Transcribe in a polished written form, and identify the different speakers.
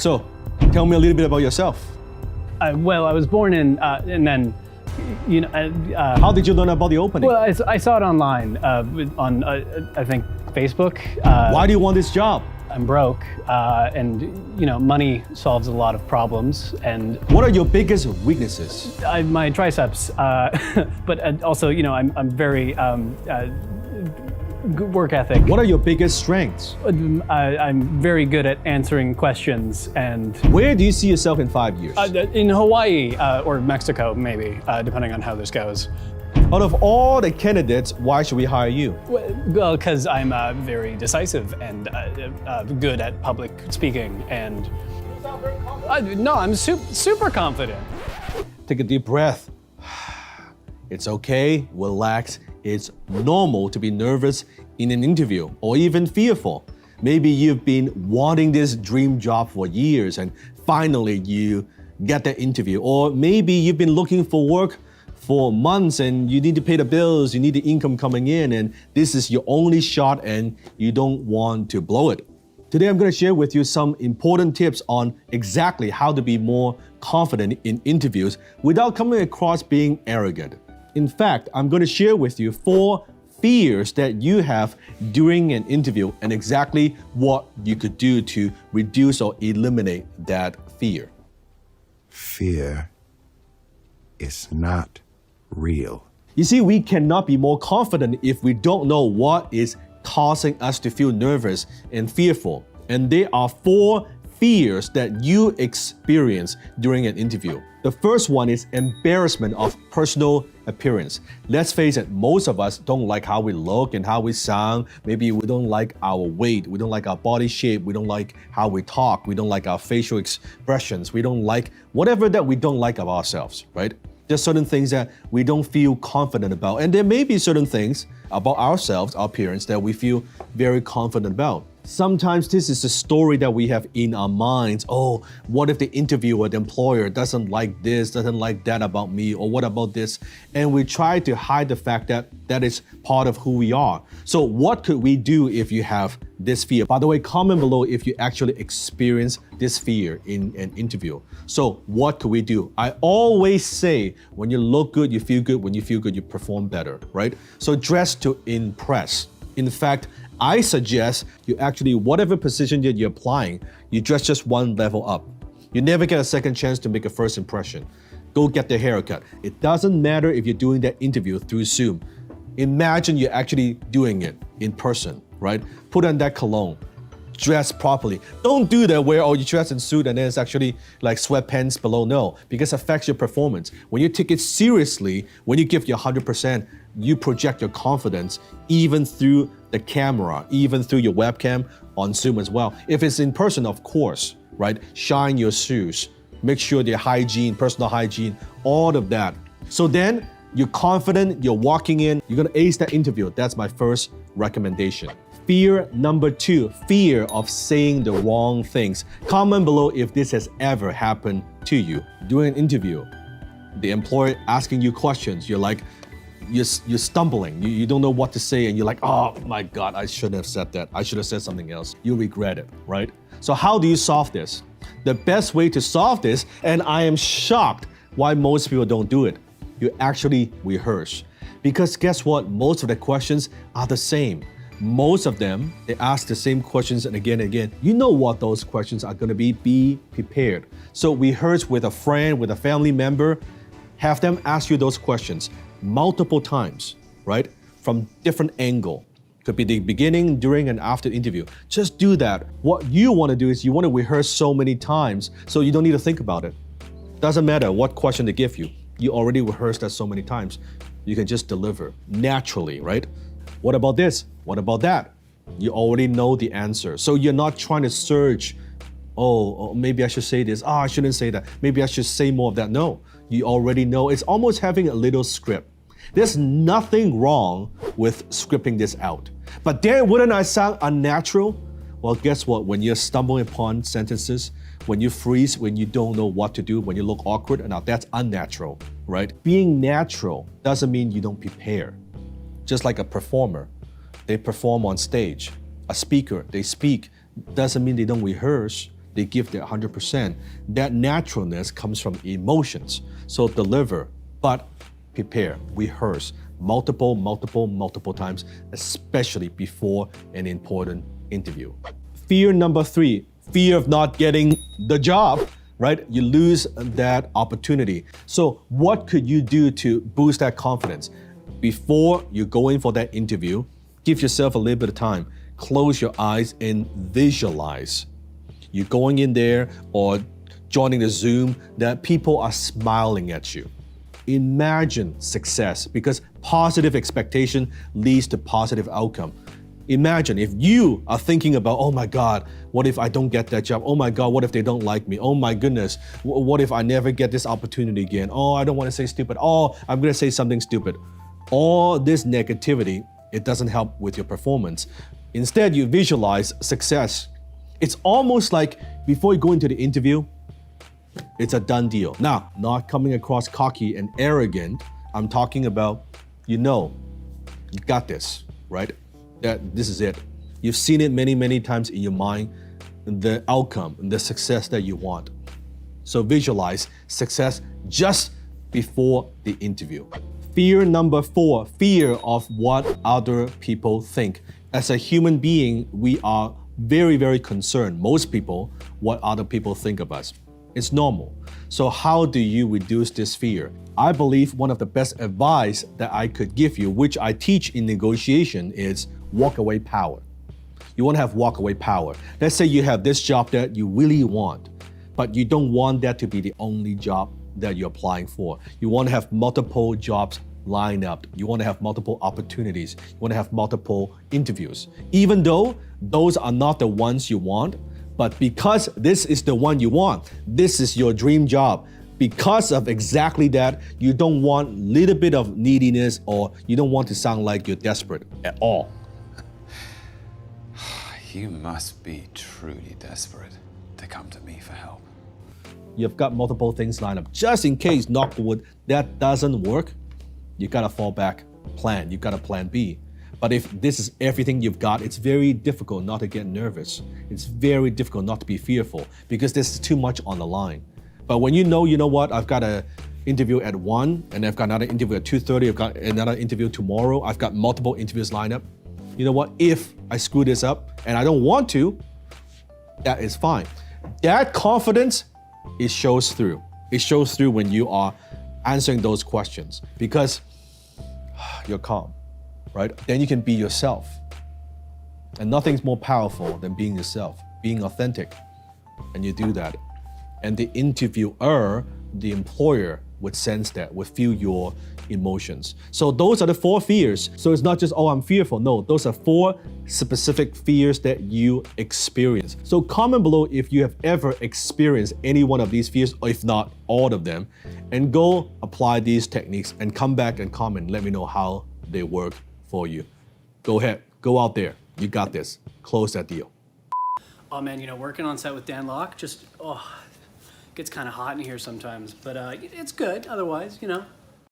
Speaker 1: So, tell me a little bit about yourself.
Speaker 2: Well, I was born in, and then,
Speaker 1: How did you learn about the opening?
Speaker 2: well, I saw it online on, I think, Facebook.
Speaker 1: Why do you want this job?
Speaker 2: I'm broke, and money solves a lot of problems, and
Speaker 1: What are your biggest weaknesses?
Speaker 2: my triceps. But also, I'm very good work ethic.
Speaker 1: What are your biggest strengths?
Speaker 2: I'm very good at answering questions, and
Speaker 1: Where do you see yourself in 5 years?
Speaker 2: in Hawaii or Mexico, maybe, depending on how this goes.
Speaker 1: Out of all the candidates, why should we hire you?
Speaker 2: Well, because I'm very decisive and good at public speaking, and no, I'm super confident.
Speaker 1: Take a deep breath. It's okay, relax. It's normal to be nervous in an interview or even fearful. Maybe you've been wanting this dream job for years and finally you get that interview. Or maybe you've been looking for work for months and you need to pay the bills, you need the income coming in, and this is your only shot and you don't want to blow it. Today I'm going to share with you some important tips on exactly how to be more confident in interviews without coming across being arrogant. In fact, I'm going to share with you 4 fears that you have during an interview and exactly what you could do to reduce or eliminate that fear.
Speaker 3: Fear is not real.
Speaker 1: You see, we cannot be more confident if we don't know what is causing us to feel nervous and fearful. And there are 4 fears that you experience during an interview. The first one is embarrassment of personal appearance. Let's face it, most of us don't like how we look and how we sound. Maybe we don't like our weight, we don't like our body shape, we don't like how we talk, we don't like our facial expressions, we don't like whatever that we don't like of ourselves, right? There's certain things that we don't feel confident about. And there may be certain things about ourselves, our appearance, that we feel very confident about. Sometimes this is a story that we have in our minds. Oh, what if the interviewer, the employer doesn't like this, doesn't like that about me, or what about this? And we try to hide the fact that that is part of who we are. So what could we do if you have this fear? By the way, comment below if you actually experience this fear in an interview. So what could we do? I always say, when you look good, you feel good. When you feel good, you perform better, right? So dress to impress. In fact, I suggest you actually, whatever position that you're applying, you dress just one level up. You never get a second chance to make a first impression. Go get the haircut. It doesn't matter if you're doing that interview through Zoom. Imagine you're actually doing it in person, right? Put on that cologne. Dress properly. Don't do that where you dress in suit and then it's actually like sweatpants below. No, because it affects your performance. When you take it seriously, when you give your 100%, you project your confidence even through the camera, even through your webcam on Zoom as well. If it's in person, of course, right? Shine your shoes. Make sure their hygiene, personal hygiene, all of that. So then you're confident, you're walking in, you're gonna ace that interview. That's my first recommendation. Fear number 2, fear of saying the wrong things. Comment below if this has ever happened to you. During an interview, the employer asking you questions, you're like, you're stumbling, you don't know what to say, and you're like, oh my God, I shouldn't have said that. I should have said something else. You regret it, right? So how do you solve this? The best way to solve this, and I am shocked why most people don't do it, you actually rehearse. Because guess what? Most of the questions are the same. Most of them, they ask the same questions and again and again. You know what those questions are gonna be prepared. So rehearse with a friend, with a family member, have them ask you those questions multiple times, right? From different angle. Could be the beginning, during, and after the interview. Just do that. What you want to do is you want to rehearse so many times so you don't need to think about it. Doesn't matter what question they give you. You already rehearsed that so many times. You can just deliver naturally, right? What about this? What about that? You already know the answer. So you're not trying to search, oh, maybe I should say this. I shouldn't say that. Maybe I should say more of that. No, you already know. It's almost having a little script. There's nothing wrong with scripting this out. But then wouldn't I sound unnatural? Well, guess what? When you're stumbling upon sentences, when you freeze, when you don't know what to do, when you look awkward, now that's unnatural, right? Being natural doesn't mean you don't prepare. Just like a performer, they perform on stage. A speaker, they speak. Doesn't mean they don't rehearse. they give their 100%. That naturalness comes from emotions. So deliver, but prepare, rehearse multiple times, especially before an important interview. Fear number 3, fear of not getting the job, right? You lose that opportunity. So what could you do to boost that confidence? Before you go in for that interview, give yourself a little bit of time. Close your eyes and visualize. You're going in there or joining the Zoom that people are smiling at you. Imagine success, because positive expectation leads to positive outcome. Imagine if you are thinking about, oh my God, what if I don't get that job? Oh my God, what if they don't like me? Oh my goodness, what if I never get this opportunity again? Oh, I don't want to say stupid. Oh, I'm going to say something stupid. All this negativity, it doesn't help with your performance. Instead, you visualize success. It's almost like before you go into the interview, it's a done deal. Now, not coming across cocky and arrogant, I'm talking about, you got this, right? That this is it. You've seen it many times in your mind, the outcome, the success that you want. So visualize success just before the interview. Fear number 4, fear of what other people think. As a human being, we are very concerned, most people, what other people think of us. It's normal. So how do you reduce this fear? I believe one of the best advice that I could give you, which I teach in negotiation, is walkaway power. You want to have walkaway power. Let's say you have this job that you really want, but you don't want that to be the only job that you're applying for. You want to have multiple jobs lined up. You want to have multiple opportunities. You want to have multiple interviews. Even though those are not the ones you want, but because this is the one you want, this is your dream job, because of exactly that, you don't want a little bit of neediness, or you don't want to sound like you're desperate at all.
Speaker 4: You must be truly desperate to come to me for help.
Speaker 1: You've got multiple things lined up. Just in case, knock wood, that doesn't work, you gotta fall back plan. You got a plan B. But if this is everything you've got, it's very difficult not to get nervous. It's very difficult not to be fearful, because there's too much on the line. But when you know what, I've got an interview at 1, and I've got another interview at 2:30, I've got another interview tomorrow, I've got multiple interviews lined up. You know what, if I screw this up and I don't want to, that is fine. That confidence, it shows through. It shows through when you are answering those questions, because you're calm, right? Then you can be yourself. And nothing's more powerful than being yourself, being authentic. And you do that. And the interviewer, the employer, would sense that, would feel your emotions. So those are the 4 fears. So it's not just, oh, I'm fearful. No, those are 4 specific fears that you experience. So comment below if you have ever experienced any one of these fears, or if not all of them, and go apply these techniques and come back and comment. Let me know how they work for you. Go ahead, go out there. You got this. Close that deal.
Speaker 2: Oh man, working on set with Dan Lok, just, gets kind of hot in here sometimes, but it's good otherwise,